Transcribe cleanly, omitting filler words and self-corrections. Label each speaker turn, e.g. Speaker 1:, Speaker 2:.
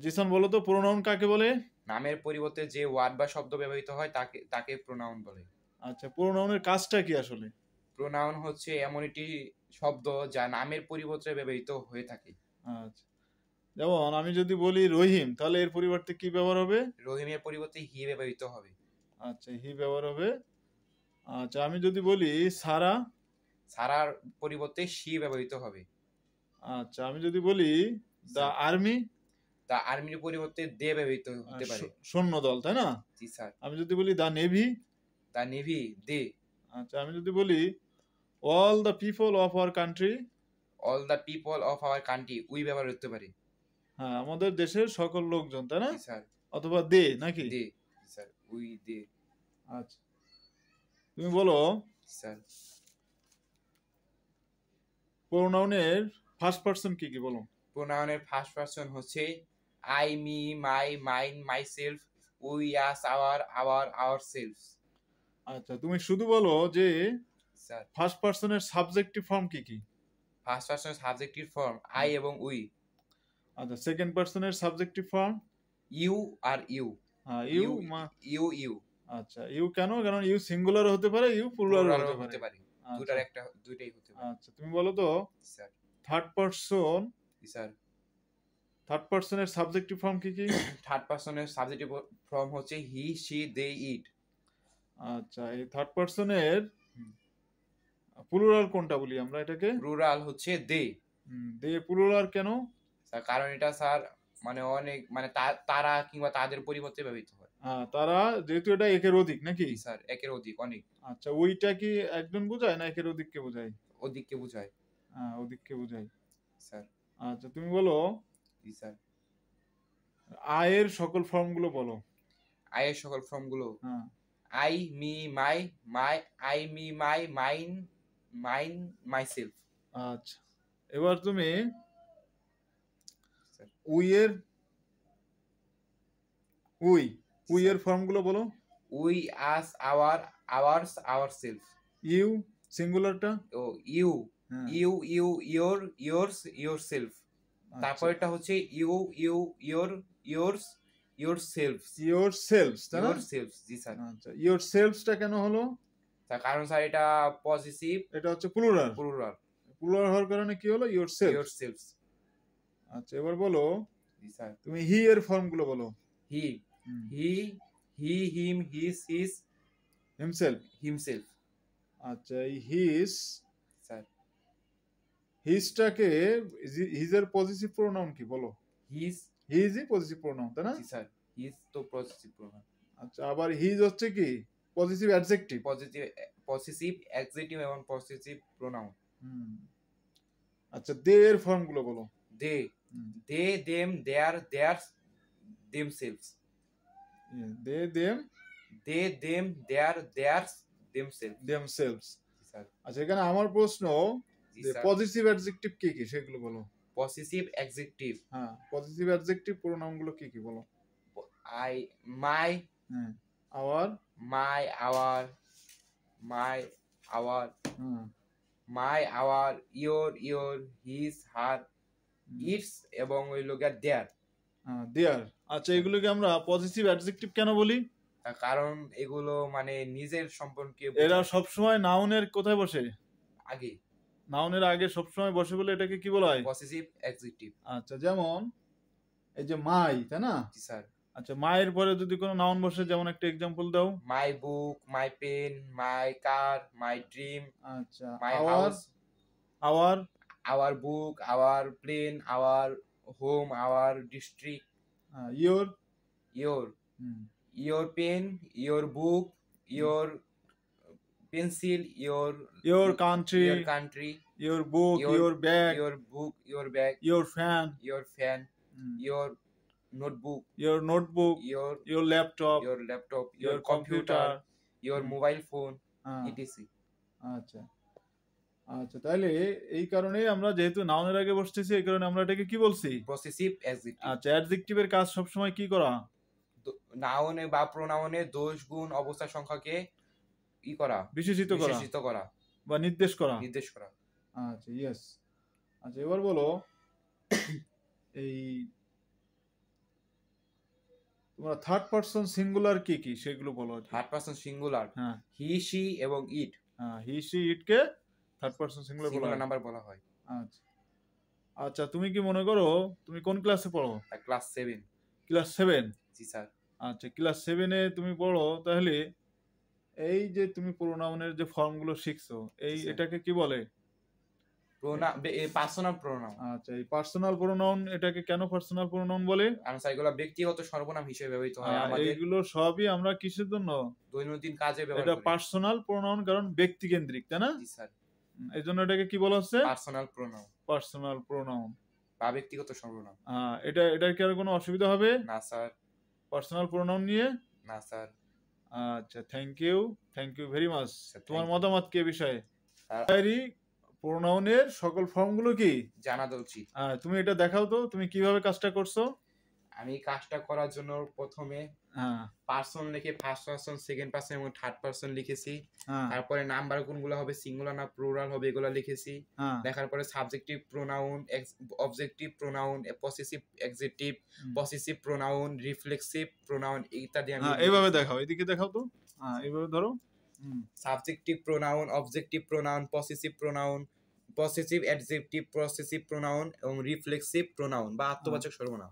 Speaker 1: জিসান বলো তো প্রোনাউন কাকে বলে?
Speaker 2: নামের পরিবর্তে যে ওয়ার্ড বা শব্দ ব্যবহৃত হয় তাকে তাকে প্রোনাউন বলে।
Speaker 1: আচ্ছা, প্রোনাউনের কাজটা কি আসলে?
Speaker 2: প্রোনাউন হচ্ছে এমন একটি শব্দ যা নামের পরিবর্তে ব্যবহৃত হয়ে থাকে।
Speaker 1: আচ্ছা, যেমন আমি যদি বলি রহিম, তাহলে এর পরিবর্তে কি ব্যবহার হবে?
Speaker 2: রহিমের পরিবর্তে হি ব্যবহৃত হবে।
Speaker 1: আচ্ছা, হি ব্যবহার হবে। আচ্ছা, আমি যদি বলি সারা,
Speaker 2: সারার পরিবর্তে শি ব্যবহৃত হবে।
Speaker 1: আচ্ছা, আমি যদি বলি দ্য আর্মি,
Speaker 2: দা আর্মির পরিবর্তে দে ব্যবহৃত হতে পারে।
Speaker 1: সৈন্য দল, তাই না?
Speaker 2: জি স্যার।
Speaker 1: আমি যদি বলি দ্য নেভি,
Speaker 2: দা নেভি দে।
Speaker 1: আচ্ছা, আমি যদি বলি all the people of our country,
Speaker 2: all the people of our country we ব্যবহার হতে পারে।
Speaker 1: হ্যাঁ, আমাদের দেশের সকল লোকজন, তাই না?
Speaker 2: জি স্যার।
Speaker 1: অথবা দে নাকি?
Speaker 2: দে। জি স্যার, উই দে।
Speaker 1: আচ্ছা, তুমি বলো
Speaker 2: স্যার
Speaker 1: প্রোনাউনের ফার্স্ট পারসন কি কি বলো?
Speaker 2: প্রোনাউনের ফার্স্ট পারসন হচ্ছে I, me, my, mine, myself, we, us, ourself.
Speaker 1: আচ্ছা, তুমি শুধু বলো যে
Speaker 2: স্যার
Speaker 1: ফার্স্ট পারসনের সাবজেক্টিভ ফর্ম কি কি?
Speaker 2: ফার্স্ট পারসনের সাবজেক্টিভ ফর্ম আই এবং উই।
Speaker 1: আচ্ছা, সেকেন্ড পারসনের সাবজেক্টিভ ফর্ম
Speaker 2: ইউ আর ইউ।
Speaker 1: হ্যাঁ,
Speaker 2: ইউ ইউ ইউ।
Speaker 1: আচ্ছা, ইউ কেন? কারণ ইউ সিঙ্গুলার হতে পারে, ইউ প্লুরাল
Speaker 2: প্লুরালও
Speaker 1: হতে
Speaker 2: হতে
Speaker 1: পারে।
Speaker 2: পারে।
Speaker 1: আচ্ছা,
Speaker 2: দুইটাই হতে পারে।
Speaker 1: আচ্ছা, তুমি বলো তো
Speaker 2: sir
Speaker 1: third person,
Speaker 2: sir
Speaker 1: third পারসনের সাবজেক্টিভ ফর্ম কি কি?
Speaker 2: থার্ড পারসনের সাবজেক্টিভ ফর্ম হচ্ছে হি, শি, দে, ইট।
Speaker 1: আচ্ছা, এই থার্ড পারসনের প্লুরাল কোনটা বলি আমরা এটাকে?
Speaker 2: প্লুরাল হচ্ছে দে।
Speaker 1: দে প্লুরাল কেন?
Speaker 2: স্যার কারণ এটা স্যার মানে অনেক মানে তারা কিংবা তাদের পরিবর্তে ব্যবহৃত হয়।
Speaker 1: তারা, যেহেতু এটা একের অধিক নাকি?
Speaker 2: জি স্যার, একের অধিক অনেক।
Speaker 1: আচ্ছা, ওইটা কি একজন বোঝায় না একের অধিককে বোঝায়?
Speaker 2: অধিককে বোঝায়।
Speaker 1: হ্যাঁ, অধিককে বোঝায়।
Speaker 2: স্যার
Speaker 1: আচ্ছা, তুমি বলো
Speaker 2: জি স্যার
Speaker 1: আয়ের সকল ফর্মগুলো বলো।
Speaker 2: আয়ের সকল ফর্মগুলো
Speaker 1: হ্যাঁ,
Speaker 2: I, me, my, my, I, me, my, mine, mine, myself.
Speaker 1: আচ্ছা, এবার তুমি
Speaker 2: স্যার
Speaker 1: উই এর উই এর ফর্মগুলো বলো।
Speaker 2: We, us, ours, ourself.
Speaker 1: You সিঙ্গুলারটা।
Speaker 2: ও ইউ,
Speaker 1: হ্যাঁ,
Speaker 2: you you your, yours, yourself.
Speaker 1: আচ্ছা,
Speaker 2: তারপরেরটা হচ্ছে you you your, yours, yourselves.
Speaker 1: Yourselves, তাই না?
Speaker 2: ইয়োরসেলফস জি স্যার।
Speaker 1: আচ্ছা, ইয়োর সেলফসটা কেন হলো?
Speaker 2: তার কারণ স্যার এটা পজিটিভ
Speaker 1: এটা হচ্ছে প্লুরাল।
Speaker 2: প্লুরাল।
Speaker 1: প্লুরাল হওয়ার কারণে কি হলো? Yourself.
Speaker 2: ইয়োরসেলফস।
Speaker 1: আচ্ছা, এবার বলো
Speaker 2: জি স্যার
Speaker 1: তুমি হি এর ফর্মগুলো বলো।
Speaker 2: He, he, him, his,
Speaker 1: himself.
Speaker 2: Himself.
Speaker 1: আচ্ছা, এই হিজ,
Speaker 2: স্যার
Speaker 1: হিজটাকে, হিজের পজিটিভ প্রোনাউন কি বলো?
Speaker 2: হিজ।
Speaker 1: হিজই পজিটিভ প্রোনাউন, তাই না?
Speaker 2: জি স্যার হিজ তো পজিটিভ প্রোনাউন।
Speaker 1: আচ্ছা, আবার হিজ হচ্ছে কি পজিটিভ অ্যাডজেক্টিভ।
Speaker 2: পজিটিভ অ্যাডজেক্টিভ এবং পজিটিভ প্রোনাউন।
Speaker 1: আচ্ছা, দে এর ফর্মগুলো বলো।
Speaker 2: They, they, them, their, their, themselves.
Speaker 1: They them,
Speaker 2: they, them, their, theirs, themselves.
Speaker 1: Themselves.
Speaker 2: Sir
Speaker 1: আচ্ছা, এখানে আমার প্রশ্ন
Speaker 2: জি
Speaker 1: যে
Speaker 2: স্যার
Speaker 1: পজিটিভ অ্যাডজেক্টিভ কি কি সেগুলো বলো।
Speaker 2: পজিটিভ অ্যাডজেক্টিভ
Speaker 1: হ্যাঁ, পজিটিভ অ্যাডজেক্টিভ প্রোনাউনগুলো কি কি বলো।
Speaker 2: আই, মাই,
Speaker 1: হ্যাঁ, our,
Speaker 2: my, our, my, our,
Speaker 1: হ্যাঁ,
Speaker 2: my, our, your, his, her, its এবং ওই লোকের দেয়ার।
Speaker 1: দেয়ার। আচ্ছা, এগুলোকে আমরা পজিটিভ অ্যাডজেক্টিভ কেন বলি?
Speaker 2: কারণ এগুলো মানে নিজের সম্পর্কে
Speaker 1: এরা সবসময় নাউনের কোথায় বসে?
Speaker 2: আগে।
Speaker 1: নাউনের আগে সবসময় বসে বলে এটাকে কি বলা হয়?
Speaker 2: Positive adjective.
Speaker 1: আচ্ছা, যেমন এই যে মাই, তাই না?
Speaker 2: জি স্যার।
Speaker 1: আচ্ছা, মায়ের পরে যদি কোনো নাউন বসে, যেমন একটা এক্সাম্পল দাও।
Speaker 2: মাই বুক, my pen, my car, my dream,
Speaker 1: আচ্ছা,
Speaker 2: my
Speaker 1: our,
Speaker 2: house,
Speaker 1: our,
Speaker 2: our book, our plane, our home, our district,
Speaker 1: your,
Speaker 2: your, your pen, your book, your pencil,
Speaker 1: your country,
Speaker 2: your country,
Speaker 1: your book, your bag,
Speaker 2: your book, your bag,
Speaker 1: your fan,
Speaker 2: your fan, your notebook,
Speaker 1: your notebook, your laptop,
Speaker 2: your computer, your mobile phone, etc.
Speaker 1: আচ্ছা, আচ্ছা, তাহলে এই কারণেই আমরা যেহেতু নাউনের আগে বসতেছি, এই কারণে আমরা এটাকে কি বলছি?
Speaker 2: Positive adjective.
Speaker 1: আচ্ছা, অ্যাডজেক্টিভের কাজ সবসময় কি করা?
Speaker 2: নাউনে বা প্রোনাউনে দোষ, গুণ, অবস্থা, সংখ্যাকে ই করা,
Speaker 1: বিশেষিত করা বা নির্দেশ করা। আচ্ছা, ইয়েস। আচ্ছা, এবার বলো এই তোমরা থার্ড পারসন সিঙ্গুলার কি কি সেগুলো বলো আর কি।
Speaker 2: থার্ড পারসন সিঙ্গুলার
Speaker 1: হ্যাঁ
Speaker 2: হি সি এবং ইট
Speaker 1: হি সি ইট কে থার্ড পারসন সিঙ্গুলার বলা
Speaker 2: সিঙ্গুলার
Speaker 1: হয়।
Speaker 2: নাম্বার বলা হয়।
Speaker 1: আচ্ছা আচ্ছা, তুমি কি মনে করো তুমি কোন ক্লাসে পড়ো?
Speaker 2: ক্লাস 7।
Speaker 1: ক্লাস 7।
Speaker 2: জি স্যার।
Speaker 1: আচ্ছা ক্লাস 7-এ তুমি পড়ো, তাহলে এই যে তুমি প্রোনাউনের যে ফর্মগুলো শিখছো এই
Speaker 2: স্যার।
Speaker 1: এটাকে কি বলে?
Speaker 2: Personal pronoun.
Speaker 1: আচ্ছা এই পার্সোনাল প্রোনাউন, এটাকে কেন পার্সোনাল প্রোনাউন বলে?
Speaker 2: কারণ স্যার এগুলো ব্যক্তিগত সর্বনাম হিসেবে ব্যবহৃত হয় আমাদের
Speaker 1: এইগুলো সবই আমরা কিসের জন্য?
Speaker 2: দৈনন্দিন কাজে ব্যবহার
Speaker 1: এটা
Speaker 2: করি।
Speaker 1: পার্সোনাল প্রোনাউন, কারণ ব্যক্তি কেন্দ্রিক, তাই না?
Speaker 2: জি স্যার।
Speaker 1: এই জন্য এটাকে কি বলা হচ্ছে?
Speaker 2: Personal pronoun
Speaker 1: personal pronoun.
Speaker 2: বা ব্যক্তিগত সর্বনাম।
Speaker 1: এটার কি আর কোনো অসুবিধা হবে
Speaker 2: না স্যার।
Speaker 1: পার্সোনাল প্রোনাউন নিয়ে?
Speaker 2: না স্যার।
Speaker 1: আচ্ছা thank you very much.
Speaker 2: Sir,
Speaker 1: তোমার
Speaker 2: thank you।
Speaker 1: মতামত কি এ বিষয়ে?
Speaker 2: স্যার,
Speaker 1: ডায়েরি প্রোনাউনের সকল ফর্মগুলো কি
Speaker 2: জানা উচিত।
Speaker 1: তুমি এটা দেখাও তো তুমি কিভাবে কাজটা করছো।
Speaker 2: আমি কাজটা করার জন্য প্রথমে
Speaker 1: হ্যাঁ
Speaker 2: পার্সন লিখে ফার্স্ট পার্সন, সেকেন্ড পার্সন এবং থার্ড পার্সন লিখেছি।
Speaker 1: হ্যাঁ
Speaker 2: তারপরে নাম্বার কোনগুলো হবে, সিঙ্গুলার না প্লুরাল হবে, এগুলো লিখেছি।
Speaker 1: হ্যাঁ
Speaker 2: দেখার পরে subjective pronoun, objective pronoun, possessive adjective, possessive pronoun, reflexive pronoun ইত্যাদি আমি
Speaker 1: এইভাবে দেখাও, এদিকে দেখাও তো। এইভাবে ধরো।
Speaker 2: Subjective pronoun, objective pronoun, possessive pronoun, possessive adjective, possessive pronoun এবং রিফ্লেক্সিভ প্রোনাউন বা আত্মবাচক সর্বনাম।